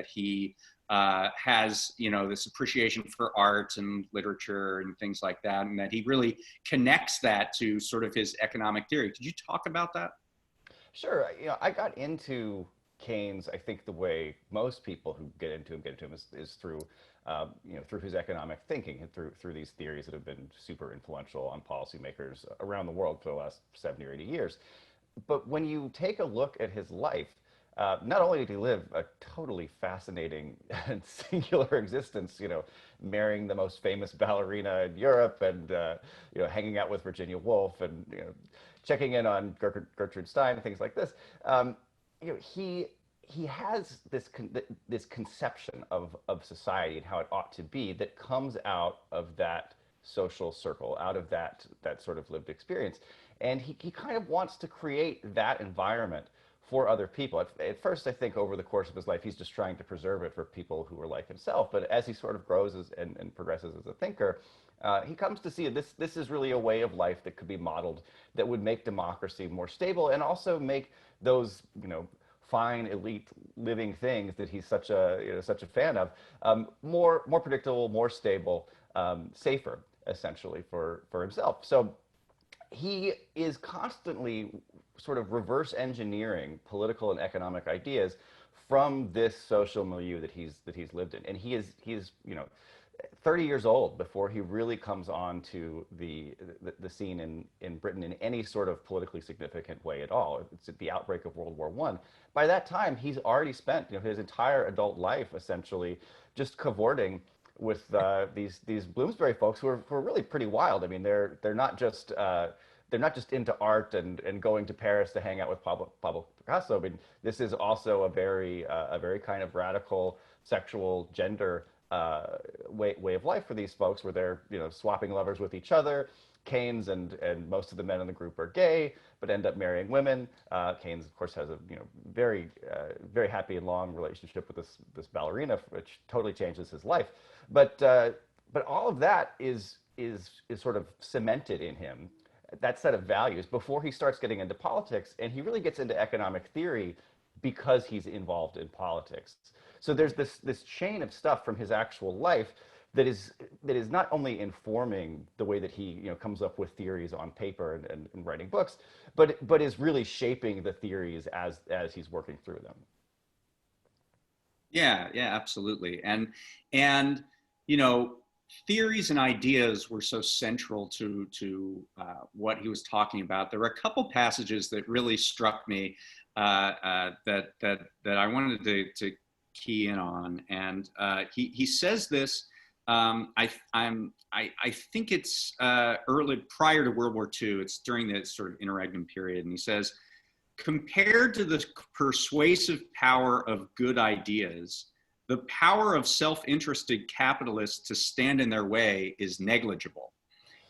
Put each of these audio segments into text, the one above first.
he has, this appreciation for art and literature and things like that, and that he really connects that to sort of his economic theory. Could you talk about that? Sure. I got into Keynes, I think the way most people who get into him is through, through his economic thinking and through these theories that have been super influential on policymakers around the world for the last 70 or 80 years. But when you take a look at his life, not only did he live a totally fascinating and singular existence, marrying the most famous ballerina in Europe and, hanging out with Virginia Woolf and, checking in on Gertrude Stein and things like this. He has this conception of society and how it ought to be that comes out of that social circle, out of that sort of lived experience. And he kind of wants to create that environment for other people. At first, I think over the course of his life, he's just trying to preserve it for people who are like himself. But as he sort of grows and progresses as a thinker, he comes to see this is really a way of life that could be modeled that would make democracy more stable and also make those, fine elite living things that he's such a fan of more predictable, more stable, safer, essentially for himself. So he is constantly sort of reverse engineering political and economic ideas from this social milieu that he's lived in, and he's 30 years old before he really comes on to the scene in Britain in any sort of politically significant way at all. It's at the outbreak of World War I. By that time, he's already spent his entire adult life essentially just cavorting with these Bloomsbury folks who are really pretty wild. I mean, they're not just into art and going to Paris to hang out with Pablo Picasso. I mean, this is also a very kind of radical sexual gender way of life for these folks, where they're swapping lovers with each other. Keynes and most of the men in the group are gay, but end up marrying women. Keynes, of course, has a very happy and long relationship with this ballerina, which totally changes his life. But all of that is sort of cemented in him, that set of values, before he starts getting into politics, and he really gets into economic theory because he's involved in politics. So there's this chain of stuff from his actual life that is not only informing the way that he comes up with theories on paper and writing books, but is really shaping the theories as he's working through them. Yeah, absolutely. And theories and ideas were so central to what he was talking about. There were a couple passages that really struck me that I wanted to key in on, and he says this. I think it's early, prior to World War II. It's during the sort of interregnum period, and he says, compared to the persuasive power of good ideas, the power of self-interested capitalists to stand in their way is negligible.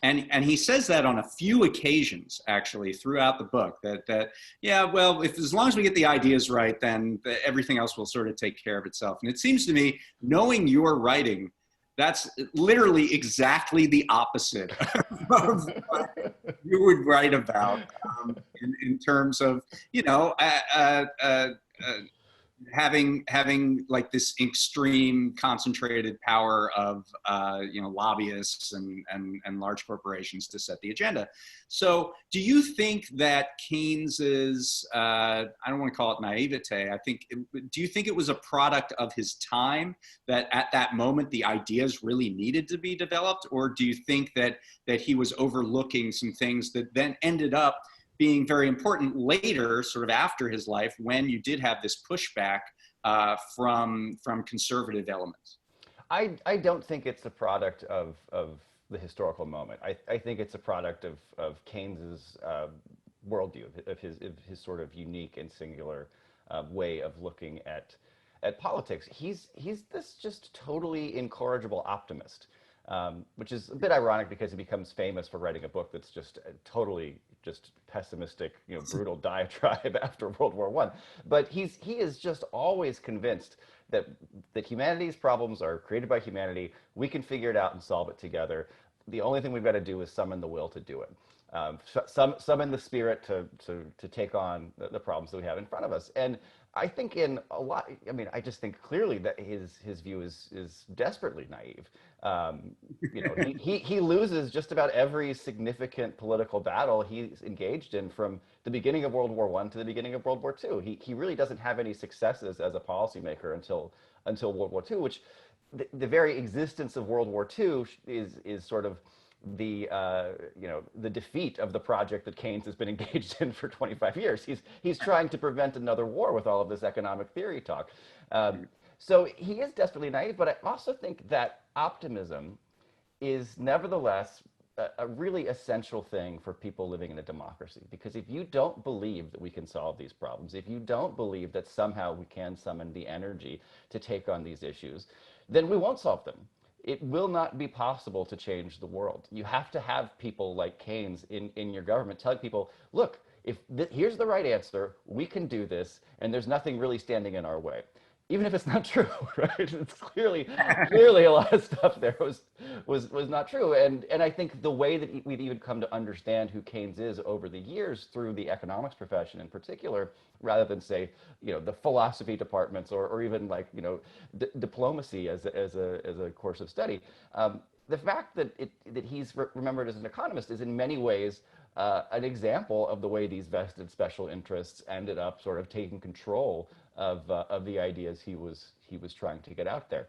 And he says that on a few occasions, actually, throughout the book, that yeah, well, as long as we get the ideas right, then everything else will sort of take care of itself. And it seems to me, knowing your writing, that's literally exactly the opposite of what you would write about in terms of, having like this extreme concentrated power of lobbyists and large corporations to set the agenda. So do you think that Keynes's I don't want to call it naivete, do you think it was a product of his time, that at that moment the ideas really needed to be developed, or do you think that he was overlooking some things that then ended up being very important later, sort of after his life, when you did have this pushback from conservative elements? I don't think it's a product of the historical moment. I think it's a product of Keynes's worldview, of his sort of unique and singular way of looking at politics. He's this just totally incorrigible optimist, which is a bit ironic because he becomes famous for writing a book that's just totally just pessimistic, brutal diatribe after World War I. But he is just always convinced that humanity's problems are created by humanity. We can figure it out and solve it together. The only thing we've got to do is summon the will to do it. Summon the spirit to take on the problems that we have in front of us. And I think in a lot, I mean, I just think clearly that his view is desperately naive. Um, you know, he loses just about every significant political battle he's engaged in from the beginning of World War I to the beginning of World War II. He really doesn't have any successes as a policymaker until World War II, which the very existence of World War II is sort of the the defeat of the project that Keynes has been engaged in for 25 years. He's trying to prevent another war with all of this economic theory talk. So he is desperately naive, but I also think that optimism is nevertheless a really essential thing for people living in a democracy. Because if you don't believe that we can solve these problems, if you don't believe that somehow we can summon the energy to take on these issues, then we won't solve them. It will not be possible to change the world. You have to have people like Keynes in your government telling people, look, if here's the right answer, we can do this, and there's nothing really standing in our way. Even if it's not true, right? It's clearly a lot of stuff there was not true. And I think the way that we've even come to understand who Keynes is over the years through the economics profession in particular, rather than say, the philosophy departments or even like, diplomacy as a course of study. The fact that he's remembered as an economist is in many ways an example of the way these vested special interests ended up sort of taking control of the ideas he was trying to get out there.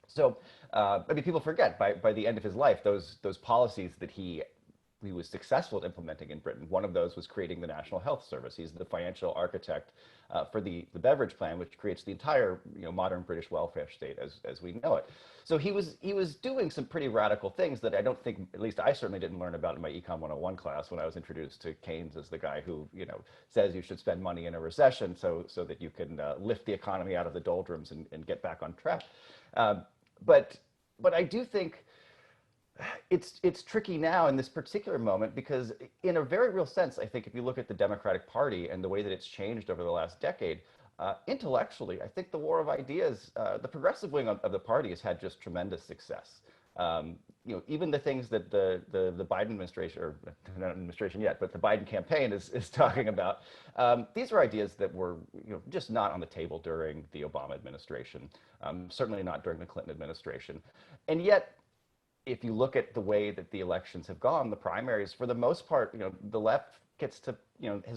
So, I mean, people forget by the end of his life those policies that he was successful at implementing in Britain. One of those was creating the National Health Service. He's the financial architect for the Beveridge Plan, which creates the entire modern British welfare state as we know it. So he was doing some pretty radical things that I don't think, at least I certainly didn't learn about in my Econ 101 class when I was introduced to Keynes as the guy who says you should spend money in a recession so that you can lift the economy out of the doldrums and get back on track. But I do think it's tricky now in this particular moment because in a very real sense, I think if you look at the Democratic Party and the way that it's changed over the last decade, intellectually, I think the war of ideas, the progressive wing of the party has had just tremendous success. Even the things that the Biden administration, or not administration yet, but the Biden campaign is talking about, these are ideas that were just not on the table during the Obama administration, certainly not during the Clinton administration. And yet, if you look at the way that the elections have gone, the primaries, for the most part, the left gets to,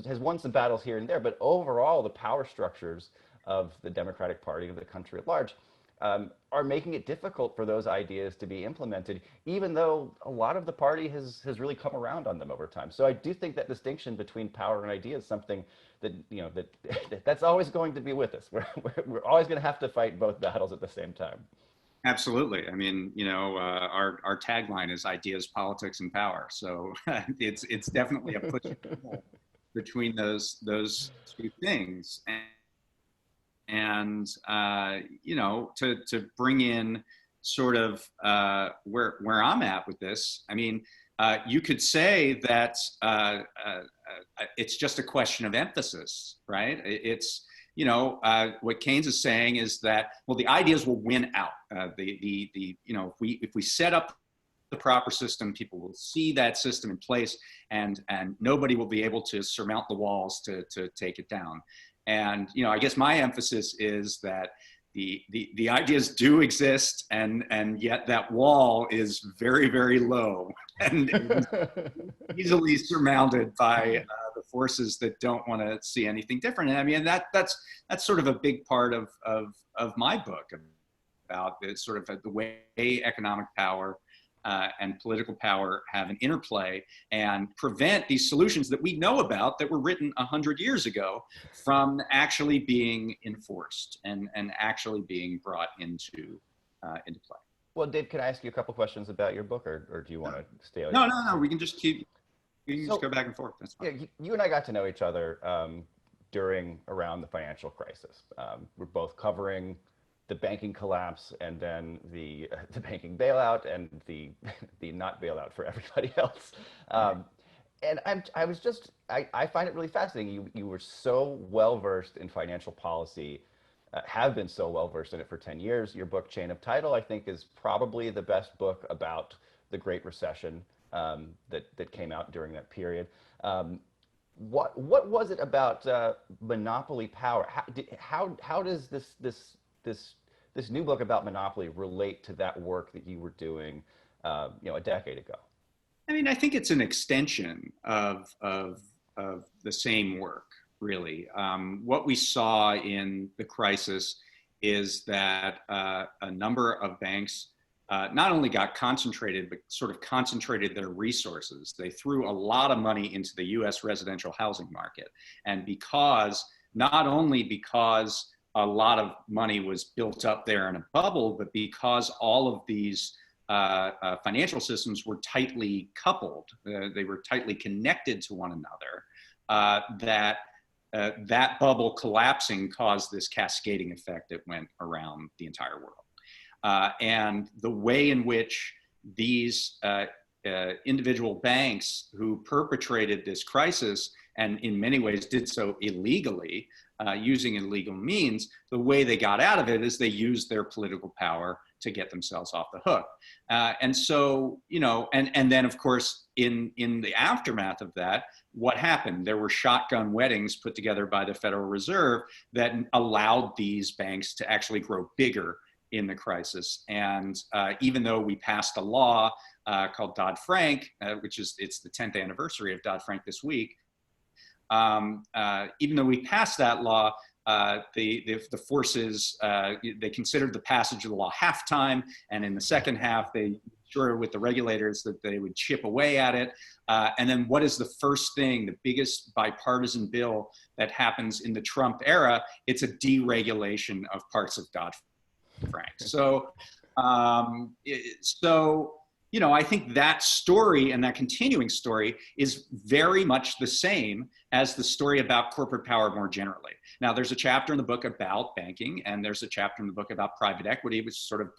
has won some battles here and there, but overall, the power structures of the Democratic Party, of the country at large, are making it difficult for those ideas to be implemented, even though a lot of the party has really come around on them over time. So I do think that distinction between power and idea is something that, that's always going to be with us. We're always going to have to fight both battles at the same time. Absolutely. I mean, our tagline is ideas, politics, and power. So it's definitely a push and pull between those two things. And to bring in sort of where I'm at with this, I mean, you could say that it's just a question of emphasis, right? It's what Keynes is saying is that, well, the ideas will win out. If we set up the proper system, people will see that system in place, and nobody will be able to surmount the walls to take it down. And I guess my emphasis is that the ideas do exist, and yet that wall is very, very low and easily surmounted by the forces that don't want to see anything different. And I mean, that's sort of a big part of my book about this sort of the way economic power and political power have an interplay and prevent these solutions that we know about that were written 100 years ago from actually being enforced and actually being brought into play. Well, Dave, can I ask you a couple questions about your book, or do you want to stay? No. We can just just go back and forth. That's fine. Yeah, you and I got to know each other around the financial crisis. We're both covering the banking collapse and then the banking bailout and the not bailout for everybody else. And I find it really fascinating. You were so well versed in financial policy, have been so well versed in it for 10 years. Your book, Chain of Title, I think is probably the best book about the Great Recession that came out during that period. what was it about monopoly power? How does this new book about monopoly relate to that work that you were doing, a decade ago? I mean, I think it's an extension of the same work, really. What we saw in the crisis is that a number of banks not only got concentrated, but sort of concentrated their resources. They threw a lot of money into the US residential housing market. And not only because a lot of money was built up there in a bubble, but because all of these financial systems were tightly coupled, they were tightly connected to one another, that bubble collapsing caused this cascading effect that went around the entire world. And the way in which these individual banks who perpetrated this crisis, and in many ways did so illegally, using illegal means, the way they got out of it is they used their political power to get themselves off the hook. And so, and then of course, in the aftermath of that, what happened? There were shotgun weddings put together by the Federal Reserve that allowed these banks to actually grow bigger in the crisis. And even though we passed a law called Dodd-Frank, it's the 10th anniversary of Dodd-Frank this week, even though we passed that law, the forces, they considered the passage of the law halftime, and in the second half, they sure with the regulators that they would chip away at it. And then what is the first thing, the biggest bipartisan bill that happens in the Trump era? It's a deregulation of parts of Dodd-Frank. So, I think that story and that continuing story is very much the same as the story about corporate power more generally. Now, there's a chapter in the book about banking, and there's a chapter in the book about private equity, which sort of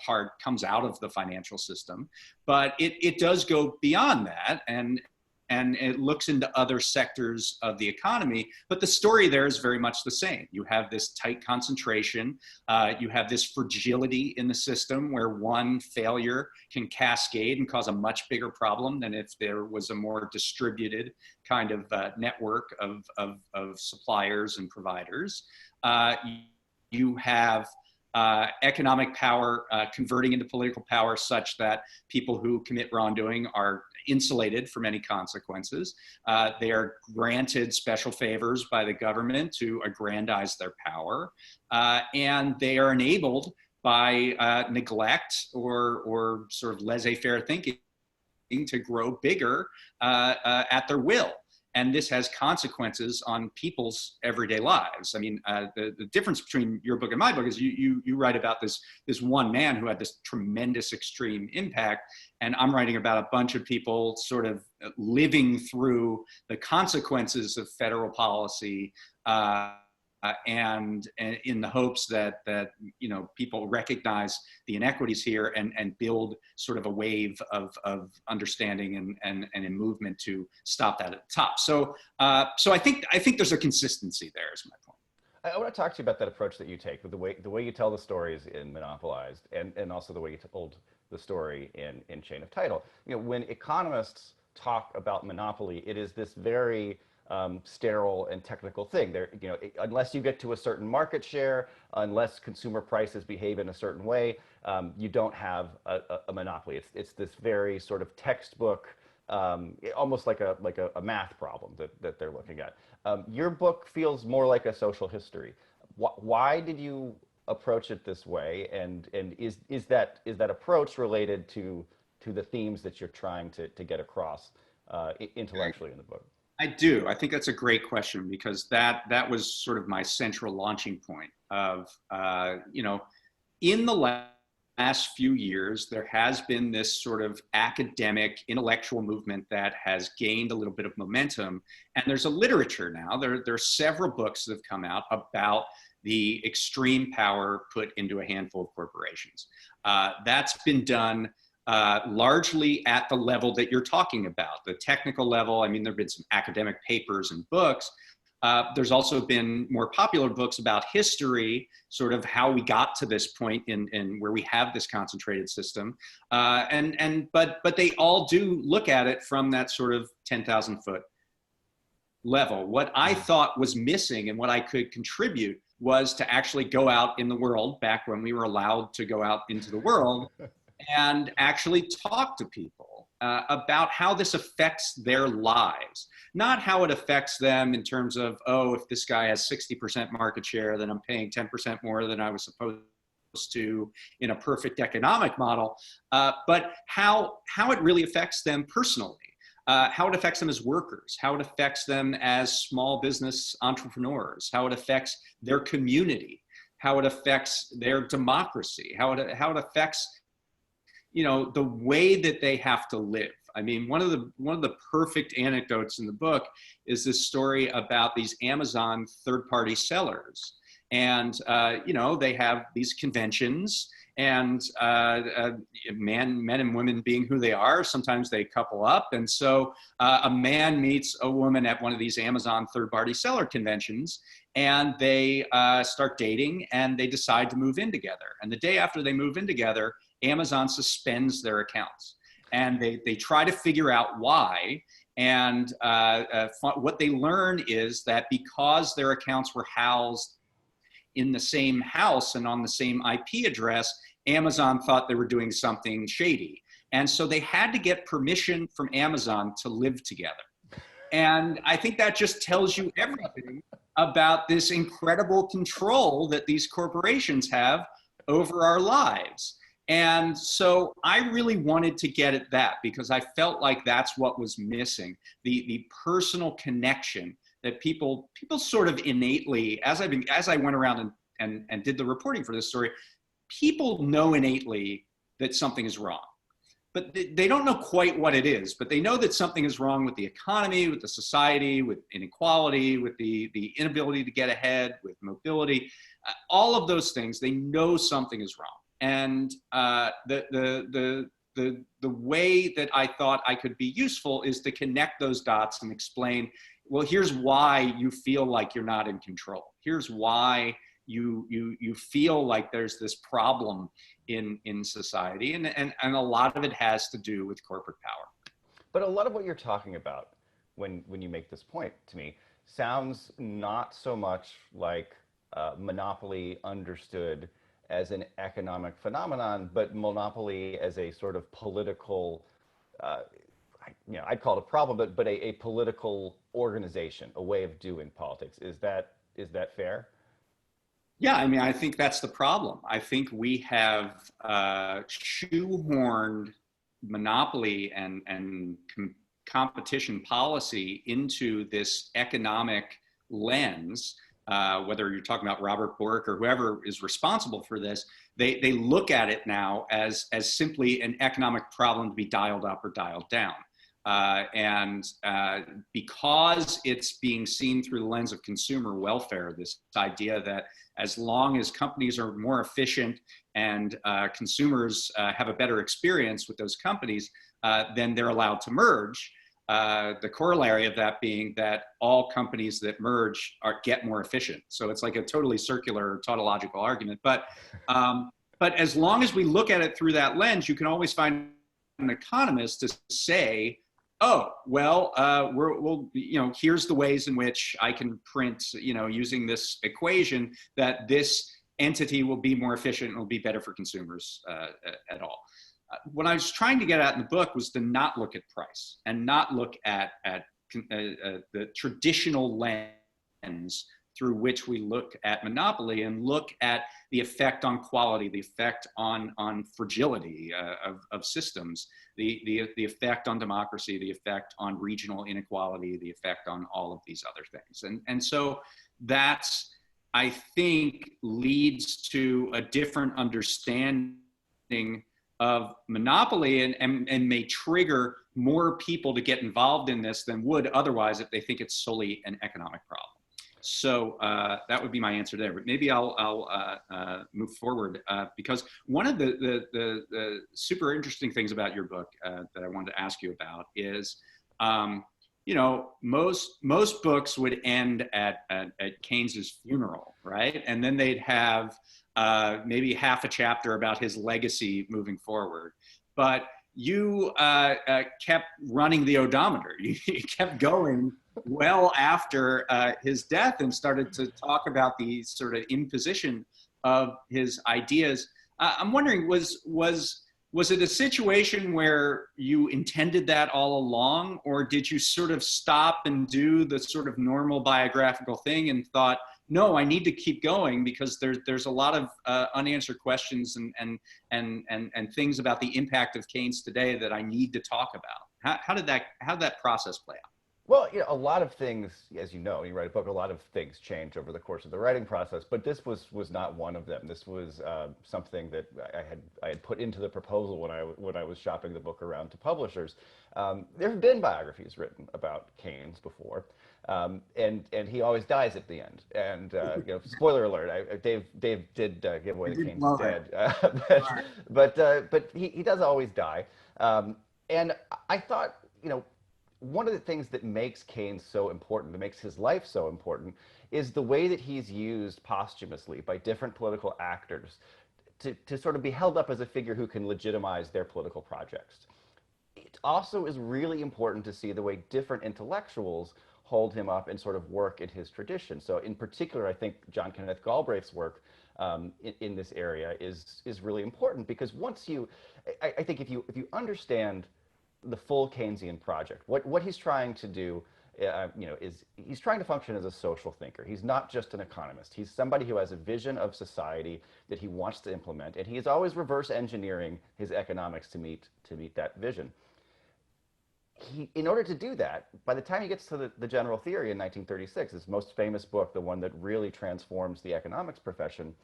comes out of the financial system. But it does go beyond that, and it looks into other sectors of the economy, but the story there is very much the same. You have this tight concentration, you have this fragility in the system where one failure can cascade and cause a much bigger problem than if there was a more distributed kind of network of suppliers and providers. You have economic power converting into political power such that people who commit wrongdoing are insulated from any consequences. They are granted special favors by the government to aggrandize their power, and they are enabled by neglect or sort of laissez-faire thinking to grow bigger at their will. And this has consequences on people's everyday lives. I mean, the difference between your book and my book is you write about this one man who had this tremendous extreme impact, and I'm writing about a bunch of people sort of living through the consequences of federal policy, and in the hopes that people recognize the inequities here and build sort of a wave of understanding and a movement to stop that at the top. So I think there's a consistency there, is my point. I want to talk to you about that approach that you take, with the way you tell the stories in Monopolized, and also the way you told the story in Chain of Title. When economists talk about monopoly, it is this very sterile and technical thing. Unless you get to a certain market share, unless consumer prices behave in a certain way, you don't have a monopoly. It's this very sort of textbook, almost like a math problem that they're looking at. Your book feels more like a social history. Why did you approach it this way? And is that approach related to the themes that you're trying to get across intellectually in the book? I do. I think that's a great question, because that was sort of my central launching point of, in the last few years, there has been this sort of academic intellectual movement that has gained a little bit of momentum. And there's a literature now. There are several books that have come out about the extreme power put into a handful of corporations. That's been done largely at the level that you're talking about, the technical level. I mean, there have been some academic papers and books. There's also been more popular books about history, sort of how we got to this point in where we have this concentrated system. But they all do look at it from that sort of 10,000 foot level. What I thought was missing and what I could contribute was to actually go out in the world, back when we were allowed to go out into the world, and actually talk to people about how this affects their lives. Not how it affects them in terms of, oh, if this guy has 60% market share, then I'm paying 10% more than I was supposed to in a perfect economic model, but how it really affects them personally. How it affects them as workers, how it affects them as small business entrepreneurs, how it affects their community, how it affects their democracy, how it affects, you know, the way that they have to live. I mean, one of the perfect anecdotes in the book is this story about these Amazon third-party sellers. And, you know, they have these conventions, and men and women being who they are, sometimes they couple up. And so a man meets a woman at one of these Amazon third-party seller conventions, and they start dating, and they decide to move in together. And the day after they move in together, Amazon suspends their accounts. And they try to figure out why. And what they learn is that because their accounts were housed in the same house and on the same IP address, Amazon thought they were doing something shady. And so they had to get permission from Amazon to live together. And I think that just tells you everything about this incredible control that these corporations have over our lives. And so I really wanted to get at that, because I felt like that's what was missing, the personal connection that people sort of innately, as I went around and did the reporting for this story, people know innately that something is wrong, but they don't know quite what it is, but they know that something is wrong with the economy, with the society, with inequality, with the inability to get ahead, with mobility, all of those things. They know something is wrong. And the way that I thought I could be useful is to connect those dots and explain, well, here's why you feel like you're not in control. Here's why you feel like there's this problem in society, and a lot of it has to do with corporate power. But a lot of what you're talking about when you make this point to me sounds not so much like monopoly understood as an economic phenomenon, but monopoly as a sort of political, I'd call it a problem, but a political organization, a way of doing politics. Is that fair? Yeah, I mean, I think that's the problem. I think we have shoehorned monopoly and competition policy into this economic lens. Whether you're talking about Robert Bork or whoever is responsible for this, they look at it now as simply an economic problem to be dialed up or dialed down. And because it's being seen through the lens of consumer welfare, this idea that as long as companies are more efficient and consumers have a better experience with those companies, then they're allowed to merge. The corollary of that being that all companies that merge get more efficient. So it's like a totally circular tautological argument. But as long as we look at it through that lens, you can always find an economist to say, oh, well, here's the ways in which I can print, using this equation, that this entity will be more efficient and will be better for consumers at all. What I was trying to get at in the book was to not look at price and not look at the traditional lens through which we look at monopoly, and look at the effect on quality, the effect on fragility of systems, the effect on democracy, the effect on regional inequality, the effect on all of these other things. And so that's, I think, leads to a different understanding of monopoly, and may trigger more people to get involved in this than would otherwise if they think it's solely an economic problem. So that would be my answer there. But maybe I'll move forward, because one of the super interesting things about your book that I wanted to ask you about is, most books would end at Keynes's funeral, right? And then they'd have maybe half a chapter about his legacy moving forward. But you kept running the odometer. You kept going well after his death and started to talk about the sort of imposition of his ideas. I'm wondering, was it a situation where you intended that all along, or did you sort of stop and do the sort of normal biographical thing and thought, no, I need to keep going because there's a lot of unanswered questions and things about the impact of Keynes today that I need to talk about. How did that process play out? Well, a lot of things, as you know, you write a book, a lot of things change over the course of the writing process, but this was not one of them. This was something that I had put into the proposal when I was shopping the book around to publishers. There have been biographies written about Keynes before, and he always dies at the end. And spoiler alert, Dave did give away that Keynes is dead, but he does always die. And I thought, one of the things that makes Keynes so important, that makes his life so important, is the way that he's used posthumously by different political actors to sort of be held up as a figure who can legitimize their political projects. It also is really important to see the way different intellectuals hold him up and sort of work in his tradition. So in particular, I think John Kenneth Galbraith's work in this area is really important, because I think if you understand the full Keynesian project, what he's trying to do, is he's trying to function as a social thinker. He's not just an economist. He's somebody who has a vision of society that he wants to implement, and he is always reverse engineering his economics to meet that vision. In order to do that, by the time he gets to the general theory in 1936, his most famous book, the one that really transforms the economics profession,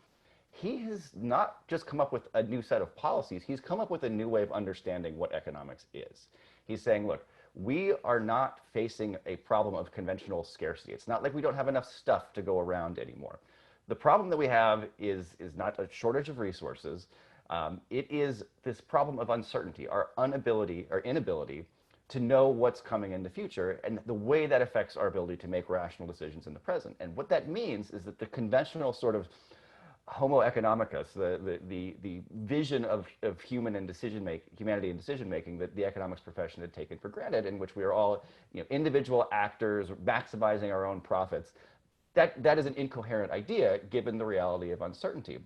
he has not just come up with a new set of policies, he's come up with a new way of understanding what economics is. He's saying, look, we are not facing a problem of conventional scarcity. It's not like we don't have enough stuff to go around anymore. The problem that we have is not a shortage of resources. It is this problem of uncertainty, our inability to know what's coming in the future, and the way that affects our ability to make rational decisions in the present. And what that means is that the conventional sort of Homo economicus, the vision of humanity and decision making that the economics profession had taken for granted, in which we are all individual actors maximizing our own profits, that is an incoherent idea given the reality of uncertainty.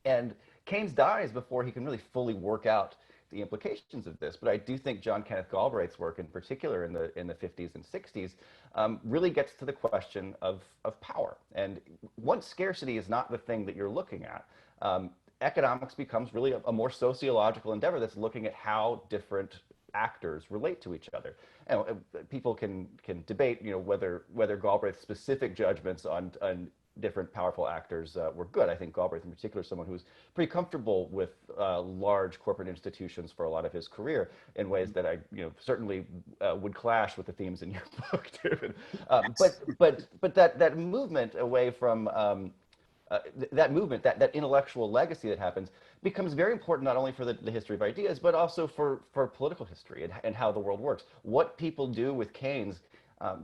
And Keynes dies before he can really fully work out the implications of this. But I do think John Kenneth Galbraith's work, in particular in the 50s and 60s, really gets to the question of power. And once scarcity is not the thing that you're looking at, economics becomes really a more sociological endeavor that's looking at how different actors relate to each other. People can debate, whether Galbraith's specific judgments on different powerful actors were good. I think Galbraith in particular is someone who's pretty comfortable with large corporate institutions for a lot of his career in ways that I certainly would clash with the themes in your book, David. But that movement away from that intellectual legacy that happens becomes very important, not only for the history of ideas, but also for political history and how the world works. What people do with Keynes,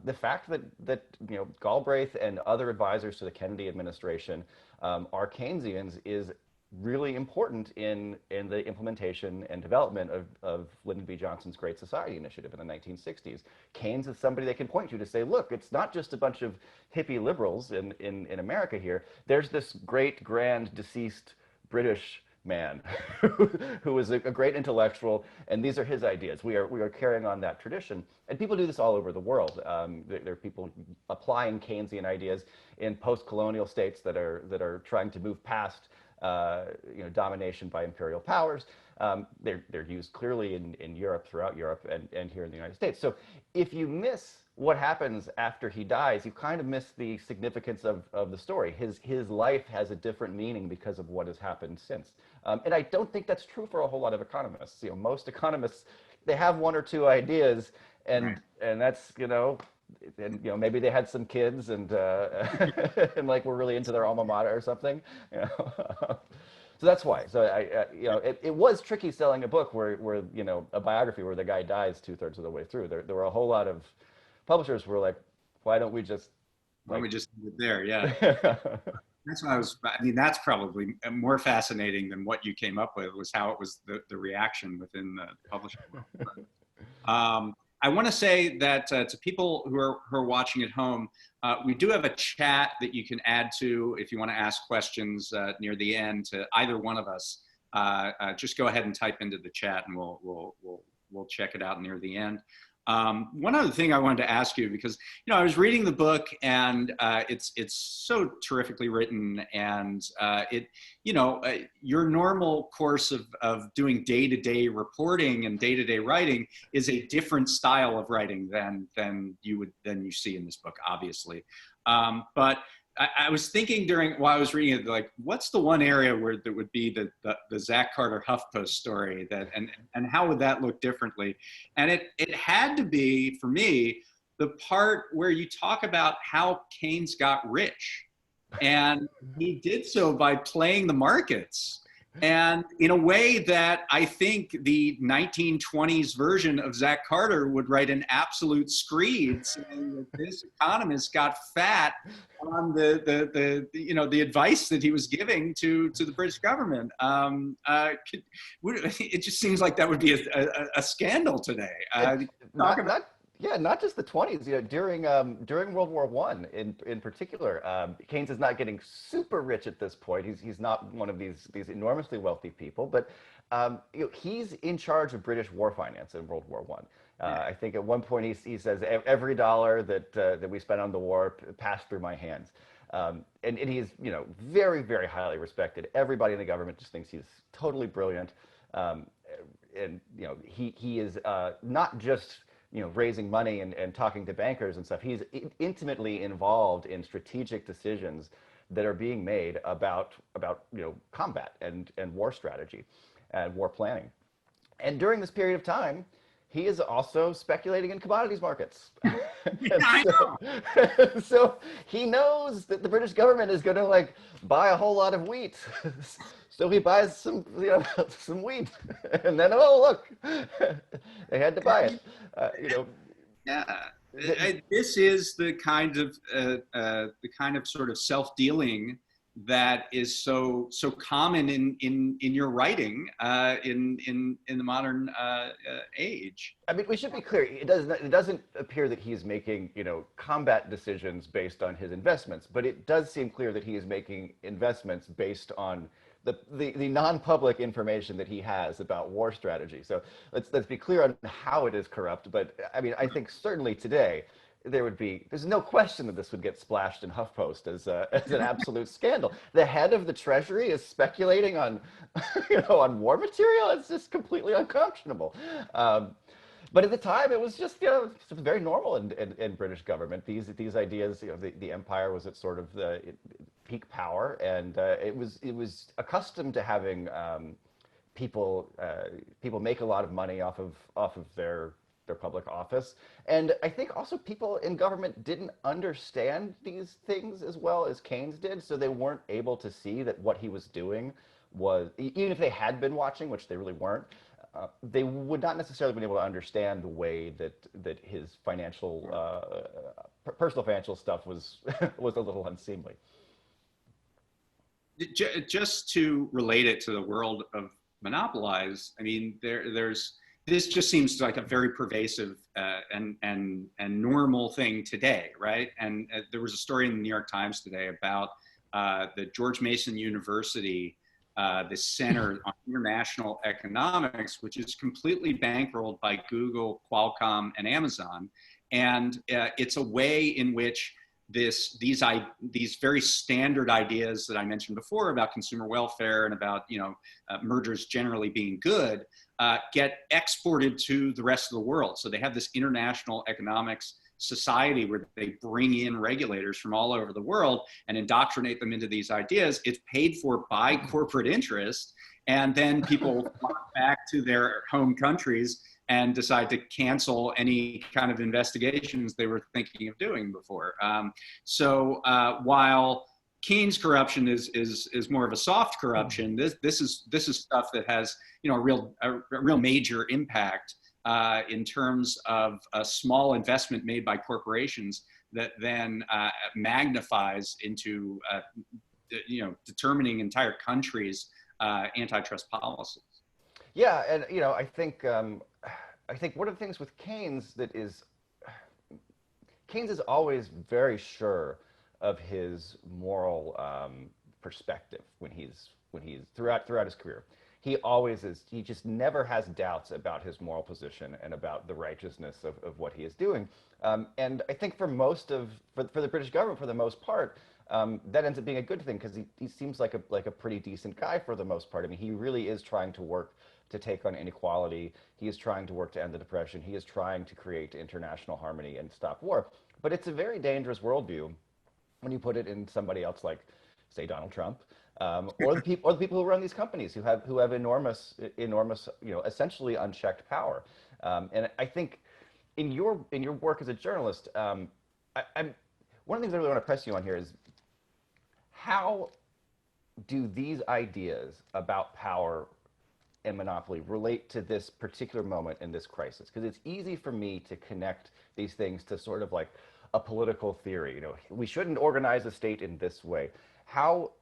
the fact that Galbraith and other advisors to the Kennedy administration are Keynesians is really important in the implementation and development of Lyndon B. Johnson's Great Society initiative in the 1960s. Keynes is somebody they can point to say, look, it's not just a bunch of hippie liberals in America here. There's this great, grand, deceased British man who was a great intellectual, and these are his ideas. We are carrying on that tradition, and people do this all over the world. There are people applying Keynesian ideas in post-colonial states that are trying to move past domination by imperial powers. They're used clearly in Europe, throughout Europe, and here in the United States. So if you miss what happens after he dies, you kind of miss the significance of the story. His life has a different meaning because of what has happened since. And I don't think that's true for a whole lot of economists. Most economists, they have one or two ideas, and that's and maybe they had some kids and and like were really into their alma mater or something. So that's why. So it was tricky selling a book where a biography where the guy dies 2/3 of the way through. There were a whole lot of publishers who were like, why don't we just leave it there? Yeah. That's why that's probably more fascinating than what you came up with, was how it was the reaction within the publishing world. I want to say that to people who are watching at home, we do have a chat that you can add to if you want to ask questions near the end to either one of us. Just go ahead and type into the chat, and we'll check it out near the end. One other thing I wanted to ask you, because I was reading the book, and it's so terrifically written, and your normal course of doing day-to-day reporting and day-to-day writing is a different style of writing than you see in this book, obviously. But I was thinking while I was reading it, like, what's the one area where there would be the Zach Carter HuffPost story and how would that look differently? And it had to be, for me, the part where you talk about how Keynes got rich. And he did so by playing the markets. And in a way that I think the 1920s version of Zach Carter would write an absolute screed saying that this economist got fat on the advice that he was giving to the British government. It just seems like that would be a scandal today. Not just the 20s. During World War I, in particular, Keynes is not getting super rich at this point. He's not one of these enormously wealthy people, but he's in charge of British war finance in World War I. I think at one point he says every dollar that we spent on the war passed through my hands, and he's very, very highly respected. Everybody in the government just thinks he's totally brilliant, and he is not just raising money and talking to bankers and stuff. He's intimately involved in strategic decisions that are being made about combat and war strategy and war planning. And during this period of time, he is also speculating in commodities markets. So he knows that the British government is going to buy a whole lot of wheat. So he buys some wheat, and then look, they had to buy it. This is the kind of sort of self-dealing that is so common in your writing in the modern age. I mean, we should be clear. It doesn't appear that he's making combat decisions based on his investments, but it does seem clear that he is making investments based on the non-public information that he has about war strategy. So let's be clear on how it is corrupt. But I mean, I think certainly today there's no question that this would get splashed in HuffPost as an absolute scandal. The head of the Treasury is speculating on on war material. It's just completely unconscionable. But at the time, it was just very normal in British government. These ideas, the empire was at sort of the peak power, and it was accustomed to having people make a lot of money off of their public office. And I think also people in government didn't understand these things as well as Keynes did, so they weren't able to see that what he was doing was, even if they had been watching, which they really weren't, they would not necessarily have been able to understand the way that his personal financial stuff was was a little unseemly. Just to relate it to the world of Monopolized, I mean, this just seems like a very pervasive and normal thing today, right? And there was a story in the New York Times today about the George Mason University, the Center on International Economics, which is completely bankrolled by Google, Qualcomm, and Amazon. And it's a way in which these very standard ideas that I mentioned before about consumer welfare and about mergers generally being good get exported to the rest of the world. So they have this international economics society where they bring in regulators from all over the world and indoctrinate them into these ideas. It's paid for by corporate interest, and then people flock back to their home countries and decide to cancel any kind of investigations they were thinking of doing before. So while Keynes' corruption is more of a soft corruption, this is stuff that has a real major impact in terms of a small investment made by corporations that then magnifies into determining entire countries' antitrust policies. Yeah, and I think I think one of the things with Keynes that is, Keynes is always very sure of his moral perspective when he's throughout his career. He always is. He just never has doubts about his moral position and about the righteousness of what he is doing. And I think for the British government, for the most part, that ends up being a good thing because he seems like a pretty decent guy for the most part. I mean, he really is trying to work to take on inequality. He is trying to work to end the depression. He is trying to create international harmony and stop war. But it's a very dangerous worldview when you put it in somebody else like, say, Donald Trump, or the people who run these companies who have enormous, essentially unchecked power. And I think in your work as a journalist, I'm one of the things I really want to press you on here is how do these ideas about power and monopoly relate to this particular moment in this crisis? Because it's easy for me to connect these things to sort of like a political theory. We shouldn't organize a state in this way. How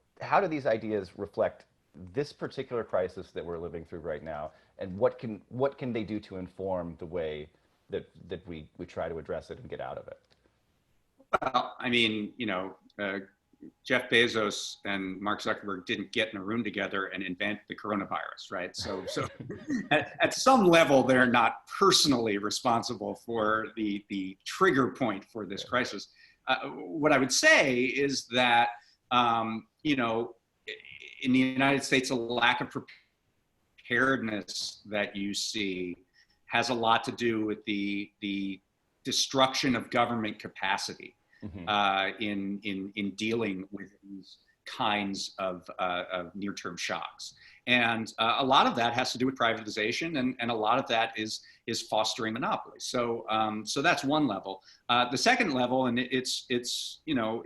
do these ideas reflect this particular crisis that we're living through right now, and what can they do to inform the way that we try to address it and get out of it? Well, I mean, Jeff Bezos and Mark Zuckerberg didn't get in a room together and invent the coronavirus, right? So at some level, they're not personally responsible for the trigger point for this crisis. What I would say is that, in the United States, a lack of preparedness that you see has a lot to do with the destruction of government capacity. In dealing with these kinds of near-term shocks. And a lot of that has to do with privatization, and a lot of that is fostering monopoly. So that's one level. The second level, and it's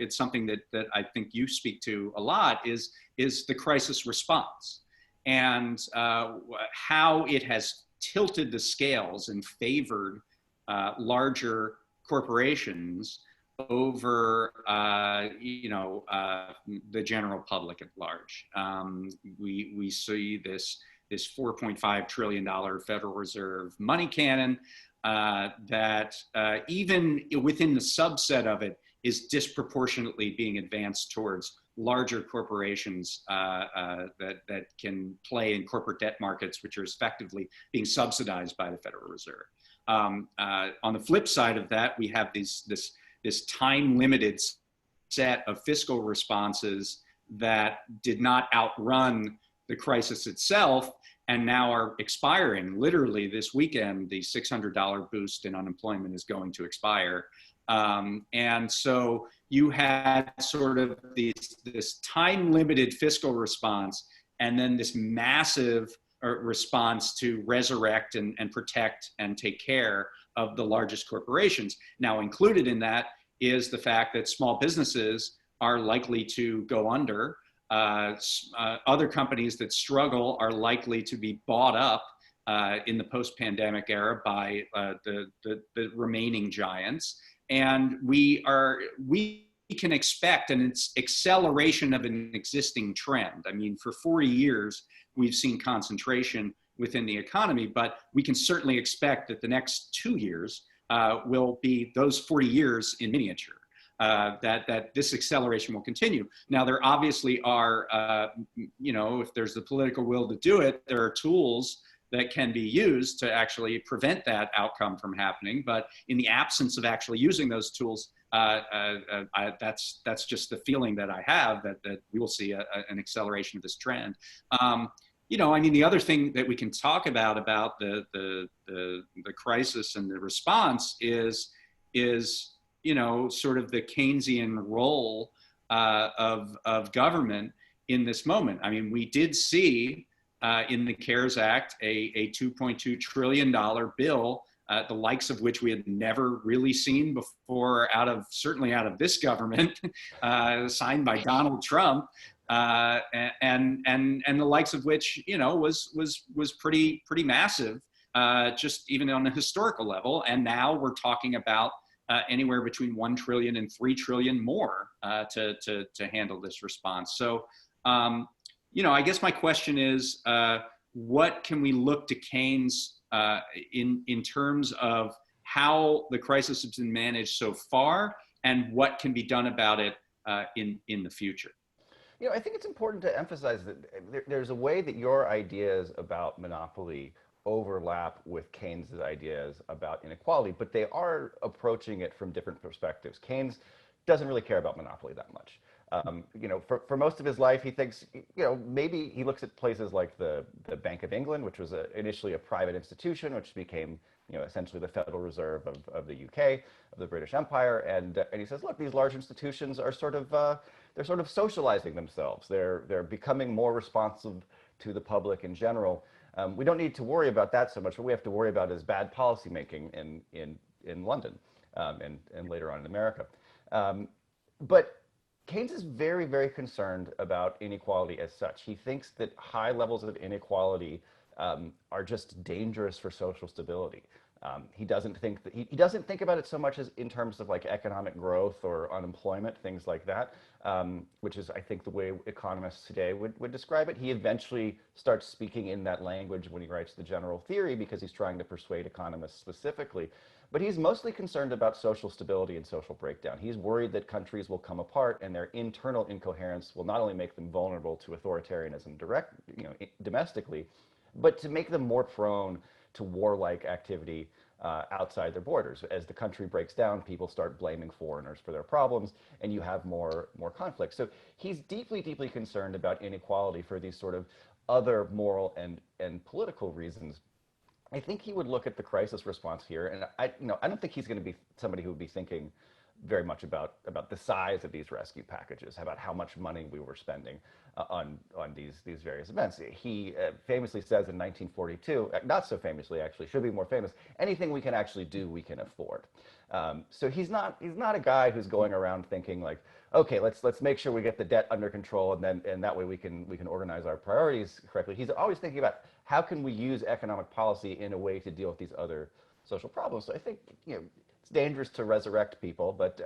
something that I think you speak to a lot, is the crisis response, and how it has tilted the scales and favored larger corporations over the general public at large. We see this $4.5 trillion Federal Reserve money cannon that even within the subset of it is disproportionately being advanced towards larger corporations that can play in corporate debt markets, which are effectively being subsidized by the Federal Reserve. On the flip side of that, we have this time-limited set of fiscal responses that did not outrun the crisis itself and now are expiring. Literally this weekend, the $600 boost in unemployment is going to expire. And so you had sort of this time-limited fiscal response and then this massive response to resurrect and protect and take care of the largest corporations. Now, included in that is the fact that small businesses are likely to go under. Other companies that struggle are likely to be bought up in the post-pandemic era by the remaining giants. And we can expect an acceleration of an existing trend. I mean, for 40 years, we've seen concentration within the economy, but we can certainly expect that the next 2 years will be those 40 years in miniature, that this acceleration will continue. Now, there obviously are, if there's the political will to do it, there are tools that can be used to actually prevent that outcome from happening. But in the absence of actually using those tools, that's just the feeling that I have, that we will see an acceleration of this trend. The other thing that we can talk about the crisis and the response is sort of the Keynesian role of government in this moment. I mean, we did see in the CARES Act a $2.2 trillion bill, the likes of which we had never really seen before, certainly out of this government, signed by Donald Trump. And the likes of which was pretty massive, just even on a historical level. And now we're talking about anywhere between 1 trillion and 3 trillion more to handle this response. So I guess my question is, what can we look to Keynes in terms of how the crisis has been managed so far and what can be done about it in the future. I think it's important to emphasize that there's a way that your ideas about monopoly overlap with Keynes's ideas about inequality, but they are approaching it from different perspectives. Keynes doesn't really care about monopoly that much. For most of his life, he thinks, maybe he looks at places like the Bank of England, which was initially a private institution, which became, essentially the Federal Reserve of the UK, of the British Empire, and he says, look, these large institutions are they're sort of socializing themselves. They're becoming more responsive to the public in general. We don't need to worry about that so much. What we have to worry about is bad policymaking in London and later on in America. But Keynes is very, very concerned about inequality as such. He thinks that high levels of inequality are just dangerous for social stability. He doesn't think about it so much as in terms of like economic growth or unemployment, things like that, which is, I think, the way economists today would describe it. He eventually starts speaking in that language when he writes the general theory because he's trying to persuade economists specifically. But he's mostly concerned about social stability and social breakdown. He's worried that countries will come apart and their internal incoherence will not only make them vulnerable to authoritarianism domestically, but to make them more prone to warlike activity outside their borders. As the country breaks down, people start blaming foreigners for their problems, and you have more conflict. So he's deeply, deeply concerned about inequality for these sort of other moral and political reasons. I think he would look at the crisis response here, and I don't think he's going to be somebody who would be thinking very much about the size of these rescue packages, about how much money we were spending on these various events. He famously says in 1942, not so famously actually, should be more famous, anything we can actually do, we can afford. So he's not a guy who's going around thinking like, okay, let's make sure we get the debt under control, and that way we can organize our priorities correctly. He's always thinking about how can we use economic policy in a way to deal with these other social problems. So I think it's dangerous to resurrect people, but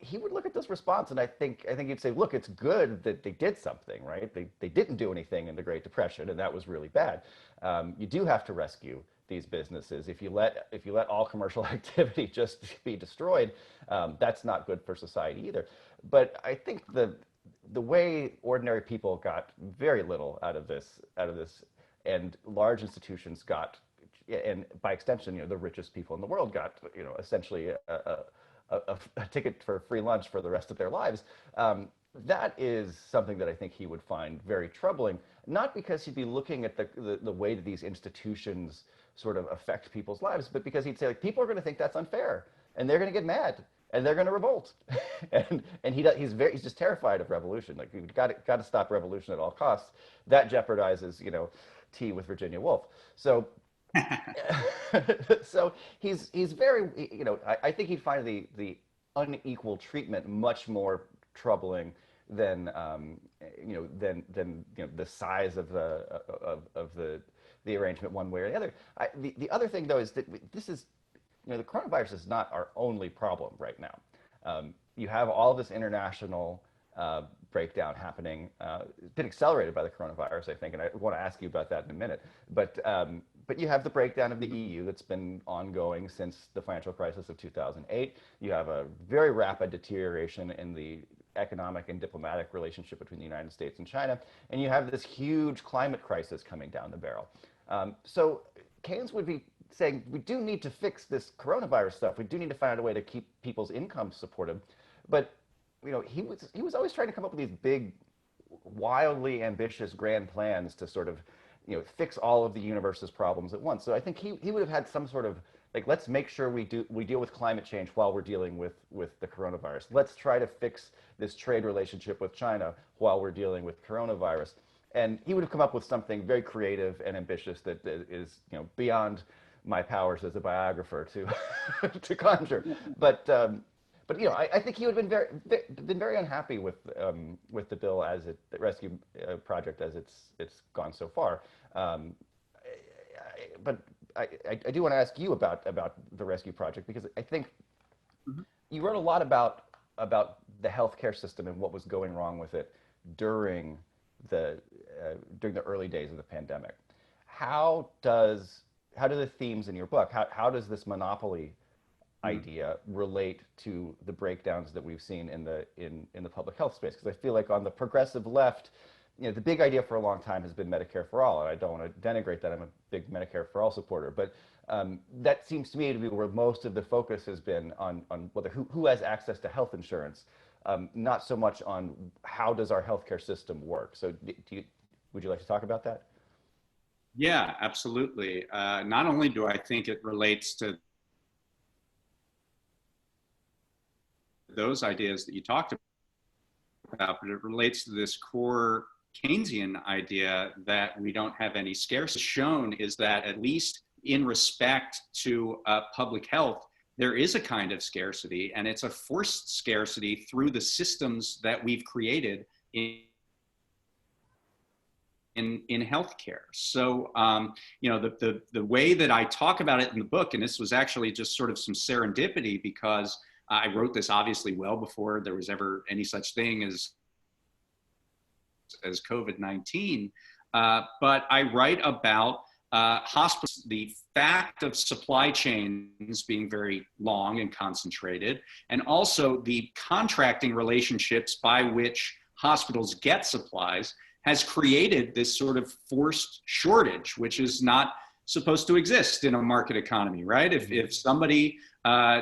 he would look at this response, and I think he'd say, look, it's good that they did something, right? They didn't do anything in the Great Depression, and that was really bad. You do have to rescue these businesses. If you let all commercial activity just be destroyed, that's not good for society either. But I think the way ordinary people got very little out of this, and large institutions got, and by extension, the richest people in the world got, essentially a ticket for free lunch for the rest of their lives. That is something that I think he would find very troubling, not because he'd be looking at the way that these institutions sort of affect people's lives, but because he'd say, like, people are going to think that's unfair, and they're going to get mad, and they're going to revolt, and he's just terrified of revolution. Like, you've got to stop revolution at all costs. That jeopardizes, tea with Virginia Woolf. So. So he's very, I think he'd find the unequal treatment much more troubling than the size of the arrangement one way or the other. The other thing though is that this is, the coronavirus is not our only problem right now. You have all this international breakdown happening. It's been accelerated by the coronavirus, I think, and I want to ask you about that in a minute. But you have the breakdown of the EU that's been ongoing since the financial crisis of 2008. You have a very rapid deterioration in the economic and diplomatic relationship between the United States and China, and you have this huge climate crisis coming down the barrel. So Keynes would be saying, we do need to fix this coronavirus stuff. We do need to find a way to keep people's incomes supported. But he was always trying to come up with these big, wildly ambitious grand plans to sort of fix all of the universe's problems at once. So I think he would have had some sort of, like, let's make sure we deal with climate change while we're dealing with the coronavirus. Let's try to fix this trade relationship with China while we're dealing with coronavirus. And he would have come up with something very creative and ambitious that is beyond my powers as a biographer to conjure. But I think he would have been very unhappy with the bill as the rescue project as it's gone so far. But I do want to ask you about the rescue project, because I think you wrote a lot about the healthcare system and what was going wrong with it during the early days of the pandemic. how do the themes in your book, how does this monopoly Mm. idea relate to the breakdowns that we've seen in the public health space? Because I feel like on the progressive left, the big idea for a long time has been Medicare for all, and I don't want to denigrate that. I'm a big Medicare for all supporter, but that seems to me to be where most of the focus has been on whether who has access to health insurance, not so much on how does our healthcare system work. So, would you like to talk about that? Yeah, absolutely. Not only do I think it relates to those ideas that you talked about, but it relates to this core Keynesian idea that we don't have any scarcity. Shown is that at least in respect to public health, there is a kind of scarcity, and it's a forced scarcity through the systems that we've created in healthcare. So, the way that I talk about it in the book, and this was actually just sort of some serendipity because I wrote this obviously well before there was ever any such thing as COVID-19. But I write about hospitals, the fact of supply chains being very long and concentrated, and also the contracting relationships by which hospitals get supplies has created this sort of forced shortage, which is not supposed to exist in a market economy, right? If somebody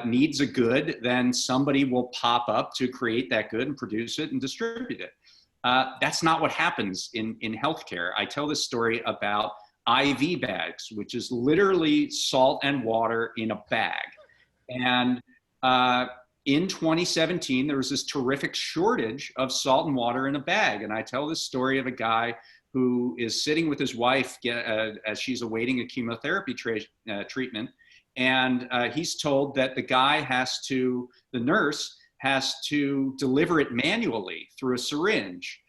needs a good, then somebody will pop up to create that good and produce it and distribute it. That's not what happens in healthcare. I tell this story about IV bags, which is literally salt and water in a bag. And in 2017, there was this terrific shortage of salt and water in a bag. And I tell this story of a guy who is sitting with his wife as she's awaiting a chemotherapy treatment. And he's told that the nurse has to deliver it manually through a syringe,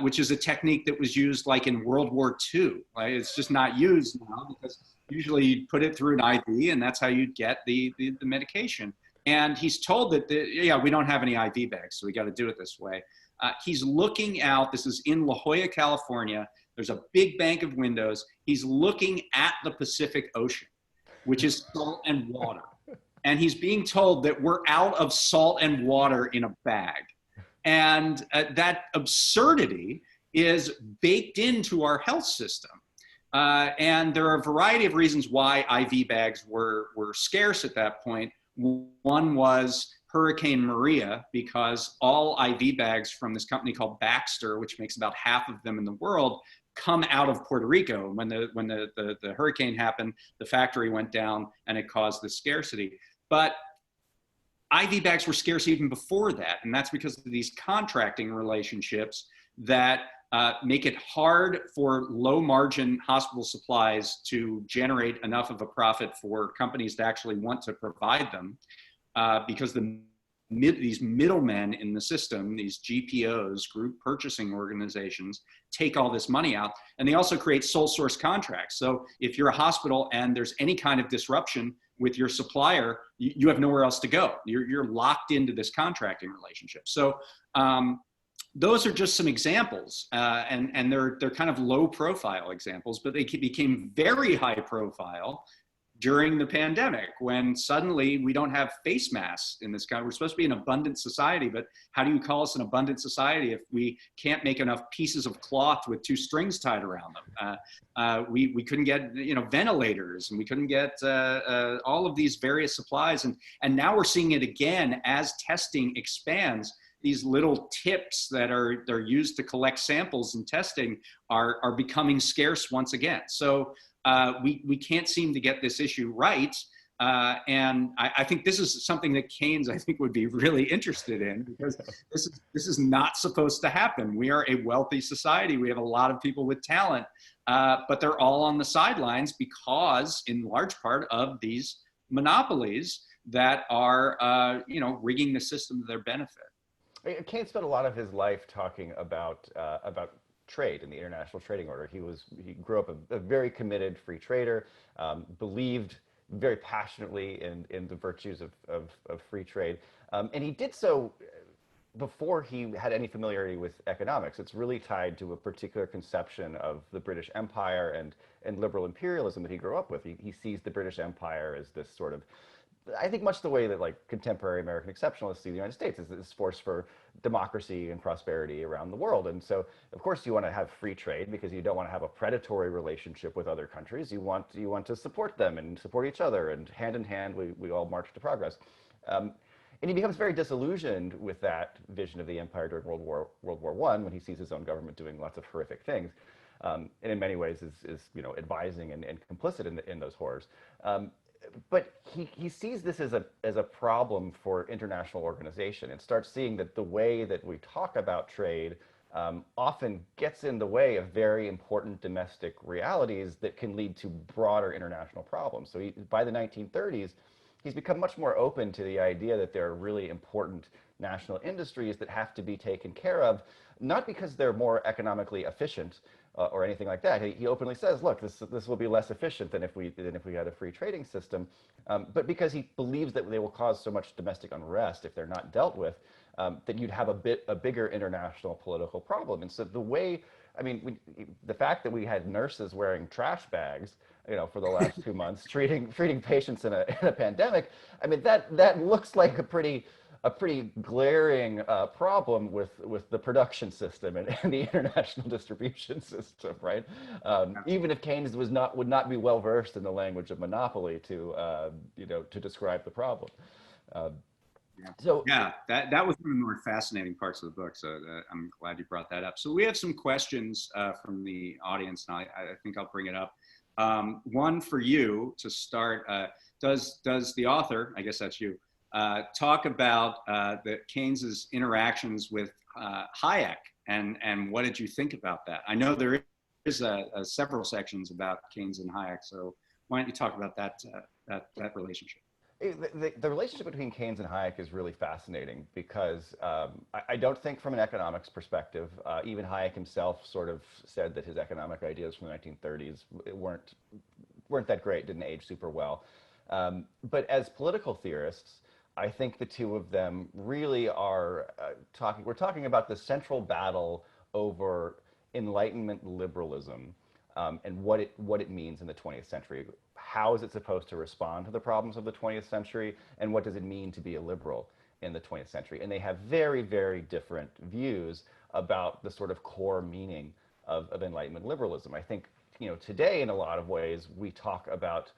which is a technique that was used like in World War II. Right? It's just not used now because usually you'd put it through an IV and that's how you'd get the medication. And he's told that, we don't have any IV bags, so we got to do it this way. He's looking out, this is in La Jolla, California. There's a big bank of windows. He's looking at the Pacific Ocean, which is salt and water. And he's being told that we're out of salt and water in a bag. And that absurdity is baked into our health system. And there are a variety of reasons why IV bags were scarce at that point. One was Hurricane Maria, because all IV bags from this company called Baxter, which makes about half of them in the world, come out of Puerto Rico. When the hurricane happened, the factory went down and it caused the scarcity. But IV bags were scarce even before that. And that's because of these contracting relationships that make it hard for low margin hospital supplies to generate enough of a profit for companies to actually want to provide them, because these middlemen in the system, these GPOs, group purchasing organizations, take all this money out. And they also create sole source contracts. So if you're a hospital and there's any kind of disruption with your supplier, you have nowhere else to go. You're locked into this contracting relationship. So those are just some examples, and they're kind of low profile examples, but they became very high profile during the pandemic, when suddenly we don't have face masks in this country. We're supposed to be an abundant society, but how do you call us an abundant society if we can't make enough pieces of cloth with two strings tied around them? We couldn't get ventilators, and we couldn't get all of these various supplies, and now we're seeing it again as testing expands. These little tips that are used to collect samples and testing are becoming scarce once again. So we can't seem to get this issue right. And I think this is something that Keynes, I think, would be really interested in, because this is not supposed to happen. We are a wealthy society. We have a lot of people with talent, but they're all on the sidelines because, in large part, of these monopolies that are rigging the system to their benefit. Keynes spent a lot of his life talking about trade and the international trading order. He grew up a very committed free trader, believed very passionately in the virtues of free trade, and he did so before he had any familiarity with economics. It's really tied to a particular conception of the British Empire and liberal imperialism that he grew up with. He sees the British Empire as this sort of, I think, much the way that like contemporary American exceptionalists see the United States as this force for democracy and prosperity around the world. And so, of course, you want to have free trade because you don't want to have a predatory relationship with other countries. You want to support them and support each other, and hand in hand, we all march to progress. And he becomes very disillusioned with that vision of the empire during World War I, when he sees his own government doing lots of horrific things, and in many ways is advising and complicit in those horrors. But he sees this as a problem for international organization, and starts seeing that the way that we talk about trade often gets in the way of very important domestic realities that can lead to broader international problems. So by the 1930s, he's become much more open to the idea that there are really important national industries that have to be taken care of, not because they're more economically efficient or anything like that. He openly says, look, this will be less efficient than if we had a free trading system, but because he believes that they will cause so much domestic unrest if they're not dealt with, that you'd have a bigger international political problem. And so the fact that we had nurses wearing trash bags, for the last 2 months, treating patients in a pandemic, that looks like a pretty glaring problem with the production system and the international distribution system, right? Even if Keynes would not be well versed in the language of monopoly to describe the problem. That was one of the more fascinating parts of the book. So I'm glad you brought that up. So we have some questions from the audience, and I think I'll bring it up. One for you to start. Does the author, I guess that's you, talk about the Keynes's interactions with Hayek, and what did you think about that? I know there is several sections about Keynes and Hayek, so why don't you talk about that relationship? The relationship between Keynes and Hayek is really fascinating because I don't think from an economics perspective, even Hayek himself sort of said that his economic ideas from the 1930s weren't that great, didn't age super well. But as political theorists, I think the two of them really are we're talking about the central battle over Enlightenment liberalism, and what it means in the 20th century. How is it supposed to respond to the problems of the 20th century, and what does it mean to be a liberal in the 20th century? And they have very, very different views about the sort of core meaning of Enlightenment liberalism. I think, today in a lot of ways we talk about,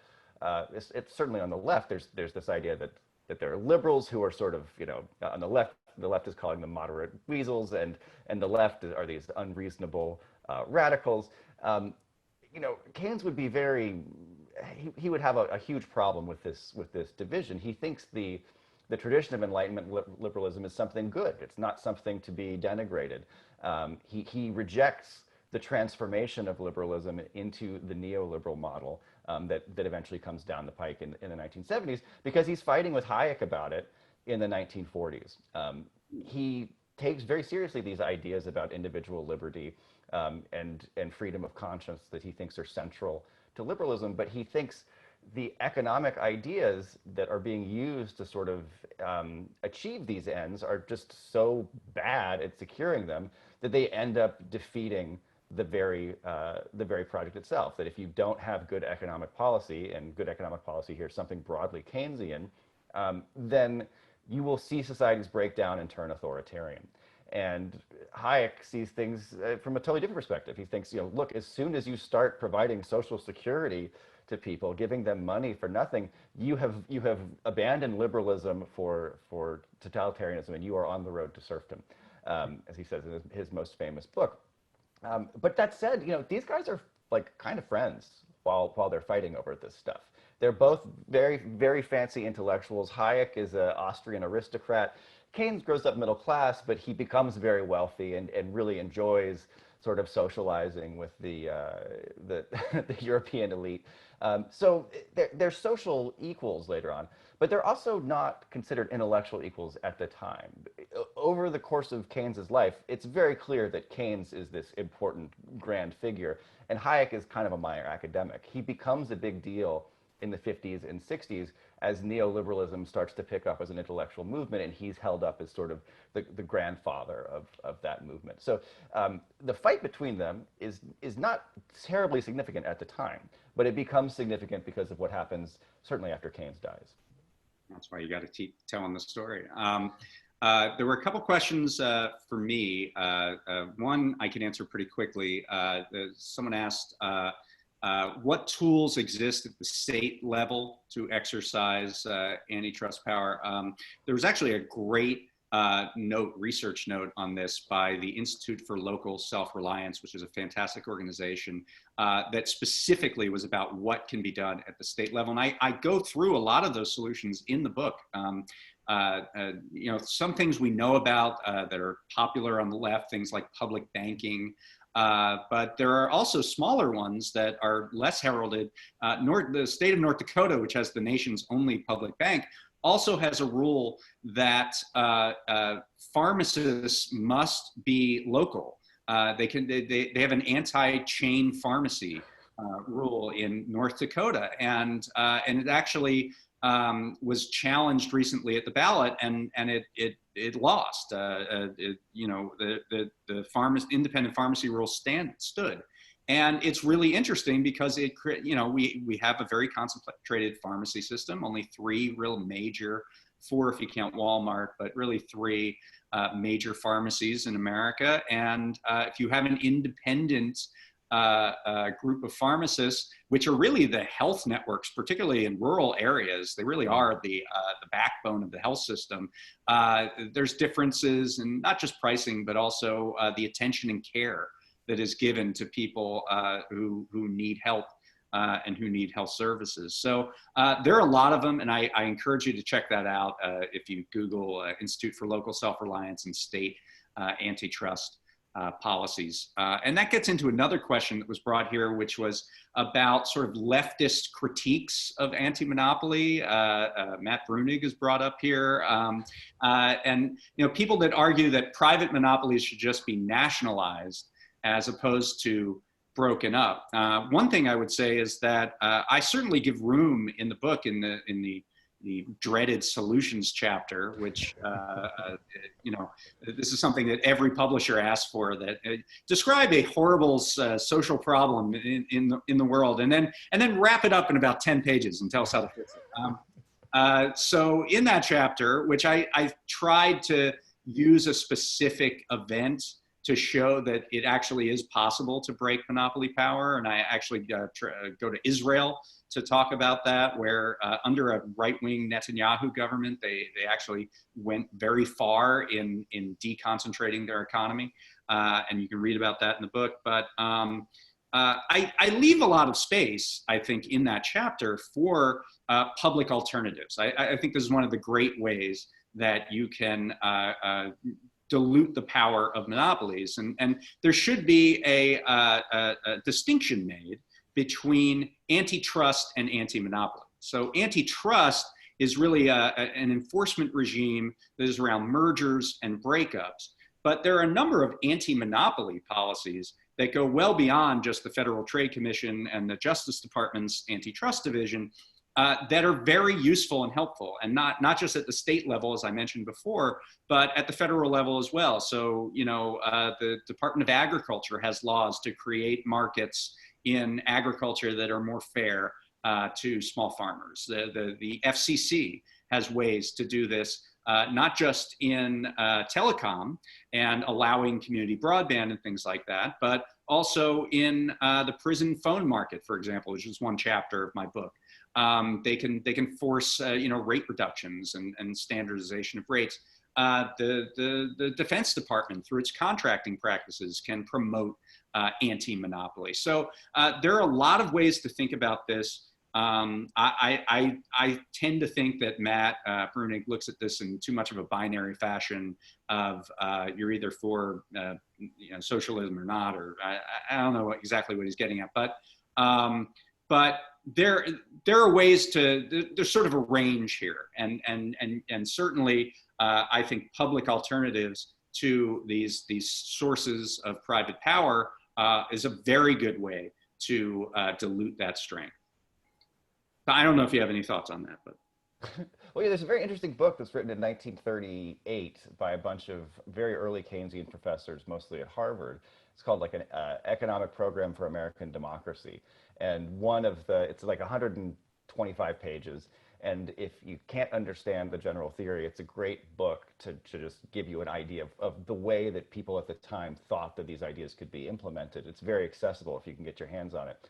it's certainly on the left, there's this idea that there are liberals who are sort of, on the left is calling them moderate weasels, and the left are these unreasonable radicals. Keynes would be he would have a huge problem with this division. He thinks the tradition of Enlightenment liberalism is something good. It's not something to be denigrated. He rejects the transformation of liberalism into the neoliberal model that eventually comes down the pike in the 1970s, because he's fighting with Hayek about it in the 1940s. He takes very seriously these ideas about individual liberty and freedom of conscience that he thinks are central to liberalism, but he thinks the economic ideas that are being used to sort of achieve these ends are just so bad at securing them that they end up defeating the very project itself. That if you don't have good economic policy, and good economic policy here is something broadly Keynesian, then you will see societies break down and turn authoritarian. And Hayek sees things from a totally different perspective. He thinks, look, as soon as you start providing Social Security to people, giving them money for nothing, you have abandoned liberalism for totalitarianism, and you are on the road to serfdom, as he says in his most famous book. But that said, these guys are like kind of friends while they're fighting over this stuff. They're both very, very fancy intellectuals. Hayek is an Austrian aristocrat. Keynes grows up middle class, but he becomes very wealthy and really enjoys sort of socializing with the European elite. So they're social equals later on, but they're also not considered intellectual equals at the time. Over the course of Keynes's life, it's very clear that Keynes is this important grand figure, and Hayek is kind of a minor academic. He becomes a big deal in the 50s and 60s as neoliberalism starts to pick up as an intellectual movement, and he's held up as sort of the grandfather of that movement. So the fight between them is not terribly significant at the time, but it becomes significant because of what happens certainly after Keynes dies. That's why you got to keep telling the story. There were a couple questions for me. One I can answer pretty quickly. Someone asked, what tools exist at the state level to exercise antitrust power? There was actually a great research note on this by the Institute for Local Self-Reliance, which is a fantastic organization that specifically was about what can be done at the state level. And I go through a lot of those solutions in the book. Some things we know about that are popular on the left, things like public banking, but there are also smaller ones that are less heralded. The state of North Dakota, which has the nation's only public bank, also has a rule that pharmacists must be local. They have an anti-chain pharmacy rule in North Dakota, and it actually was challenged recently at the ballot, and it lost. The independent pharmacy rule stood. And it's really interesting because we have a very concentrated pharmacy system, only 3 real major, 4 if you count Walmart, but really 3 major pharmacies in America. And if you have an independent group of pharmacists, which are really the health networks, particularly in rural areas, they really are the backbone of the health system. There's differences in not just pricing, but also the attention and care that is given to people who need help and who need health services. So there are a lot of them, and I encourage you to check that out if you Google Institute for Local Self-Reliance and State Antitrust policies. And that gets into another question that was brought here, which was about sort of leftist critiques of anti-monopoly. Matt Brunig is brought up here. And people that argue that private monopolies should just be nationalized as opposed to broken up. One thing I would say is that I certainly give room in the book in the dreaded solutions chapter, which this is something that every publisher asks for. That describe a horrible social problem in the world, and then wrap it up in about 10 pages and tell us how to fix it. So in that chapter, which I tried to use a specific event to show that it actually is possible to break monopoly power. And I actually go to Israel to talk about that, where under a right-wing Netanyahu government, they actually went very far in deconcentrating their economy. And you can read about that in the book. But I leave a lot of space, I think, in that chapter for public alternatives. I think this is one of the great ways that you can dilute the power of monopolies. And there should be a distinction made between antitrust and anti-monopoly. So antitrust is really an enforcement regime that is around mergers and breakups. But there are a number of anti-monopoly policies that go well beyond just the Federal Trade Commission and the Justice Department's antitrust division that are very useful and helpful, and not just at the state level, as I mentioned before, but at the federal level as well. So, the Department of Agriculture has laws to create markets in agriculture that are more fair to small farmers. The FCC has ways to do this, not just in telecom and allowing community broadband and things like that, but also in the prison phone market, for example, which is one chapter of my book. They can force rate reductions and standardization of rates. The Defense Department, through its contracting practices, can promote anti-monopoly. So there are a lot of ways to think about this. I tend to think that Matt Brunig looks at this in too much of a binary fashion of you're either for socialism or not, or I don't know exactly what he's getting at, but there are ways to, there's sort of a range here, and certainly I think public alternatives to these sources of private power is a very good way to dilute that strength. I don't know if you have any thoughts on that, but. Well, yeah, there's a very interesting book that's written in 1938 by a bunch of very early Keynesian professors, mostly at Harvard. It's called like an economic program for American democracy. And it's like 125 pages. And if you can't understand the general theory, it's a great book to just give you an idea of the way that people at the time thought that these ideas could be implemented. It's very accessible if you can get your hands on it.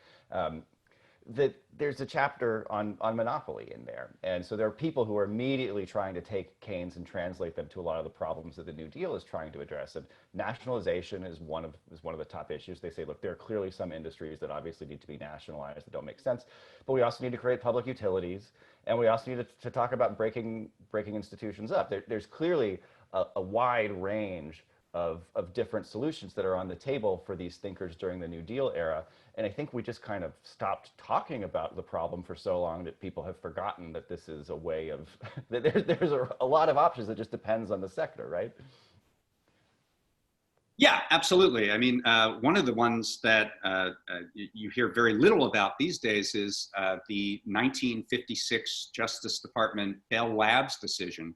That there's a chapter on monopoly in there. And so there are people who are immediately trying to take Keynes and translate them to a lot of the problems that the New Deal is trying to address. And nationalization is one of the top issues. They say, look, there are clearly some industries that obviously need to be nationalized that don't make sense, but we also need to create public utilities, and we also need to talk about breaking institutions up. There's clearly a wide range of different solutions that are on the table for these thinkers during the New Deal era. And I think we just kind of stopped talking about the problem for so long that people have forgotten that this is a way of, that there's a lot of options. It just depends on the sector, right? Yeah, absolutely. I mean, one of the ones that you hear very little about these days is the 1956 Justice Department Bell Labs decision,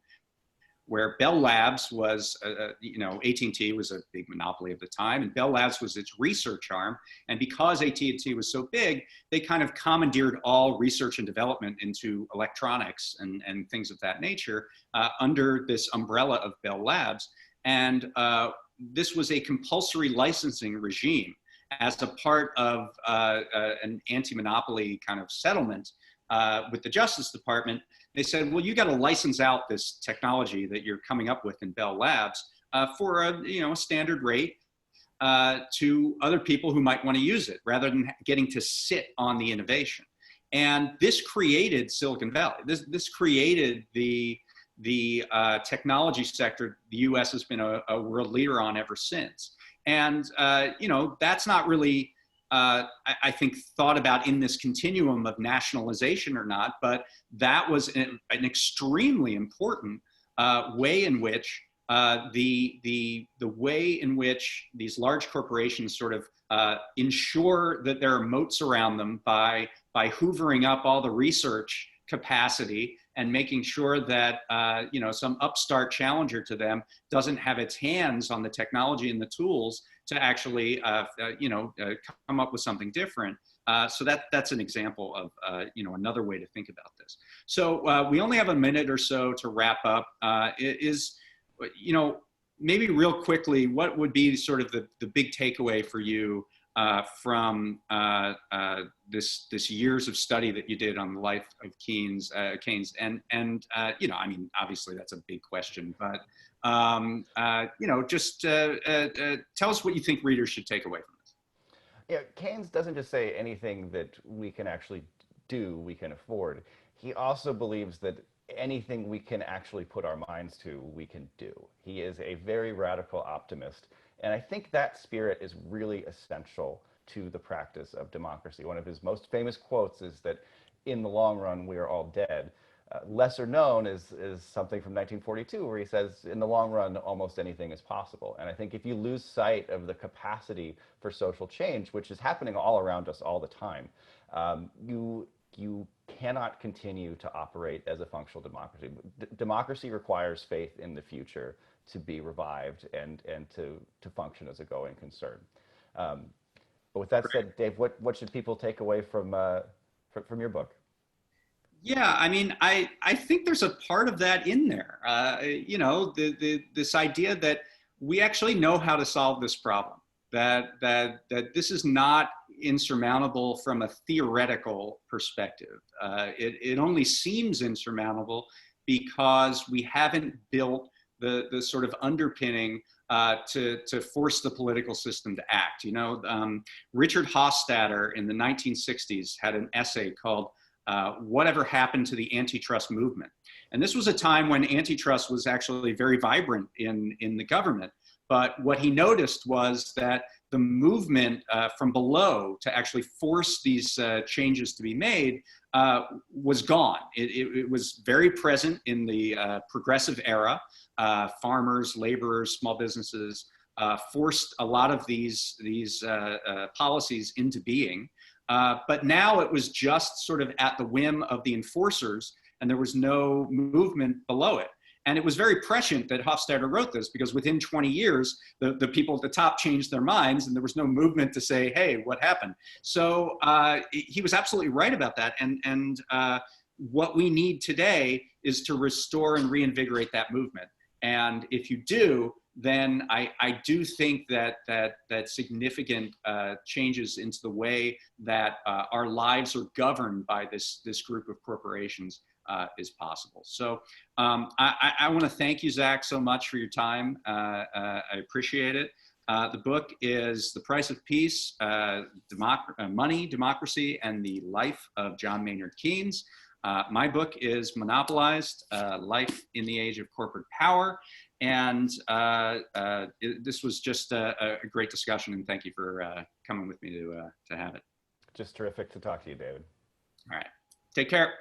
where Bell Labs was, AT&T was a big monopoly at the time, and Bell Labs was its research arm. And because AT&T was so big, they kind of commandeered all research and development into electronics and things of that nature under this umbrella of Bell Labs. And this was a compulsory licensing regime as a part of an anti-monopoly kind of settlement with the Justice Department. They said, well, you got to license out this technology that you're coming up with in Bell Labs for a standard rate to other people who might want to use it, rather than getting to sit on the innovation. And this created Silicon Valley. This created the technology sector the U.S. has been a world leader on ever since. And that's not really I think thought about in this continuum of nationalization or not, but that was an extremely important way in which the way in which these large corporations sort of ensure that there are moats around them by hoovering up all the research capacity and making sure that some upstart challenger to them doesn't have its hands on the technology and the tools to actually come up with something different. So that's an example of another way to think about this. So we only have a minute or so to wrap up. Maybe real quickly, what would be sort of the big takeaway for you from this years of study that you did on the life of Keynes, and I mean, obviously that's a big question, but just tell us what you think readers should take away from this. Yeah, Keynes doesn't just say anything that we can actually do, we can afford. He also believes that anything we can actually put our minds to, we can do. He is a very radical optimist. And I think that spirit is really essential to the practice of democracy. One of his most famous quotes is that in the long run, we are all dead. Lesser known is something from 1942, where he says, in the long run, almost anything is possible. And I think if you lose sight of the capacity for social change, which is happening all around us all the time, you cannot continue to operate as a functional democracy. Democracy requires faith in the future to be revived and to function as a going concern. But with that said, Dave, what should people take away from your book? Yeah, I mean, I think there's a part of that in there. This idea that we actually know how to solve this problem. That this is not insurmountable from a theoretical perspective. It only seems insurmountable because we haven't built the sort of underpinning to force the political system to act. Richard Hofstadter in the 1960s had an essay called Whatever Happened to the Antitrust Movement? And this was a time when antitrust was actually very vibrant in the government. But what he noticed was that the movement from below to actually force these changes to be made was gone. It was very present in the progressive era, farmers, laborers, small businesses, forced a lot of these policies into being. But now it was just sort of at the whim of the enforcers, and there was no movement below it. And it was very prescient that Hofstadter wrote this, because within 20 years, the people at the top changed their minds, and there was no movement to say, hey, what happened? So he was absolutely right about that. And what we need today is to restore and reinvigorate that movement. And if you do, then I do think that significant changes into the way that our lives are governed by this group of corporations is possible. So I want to thank you, Zach, so much for your time. I appreciate it. The book is The Price of Peace, Money, Democracy, and the Life of John Maynard Keynes. My book is Monopolized, Life in the Age of Corporate Power. And this was just a great discussion, and thank you for coming with me to have it. Just terrific to talk to you, David. All right. Take care.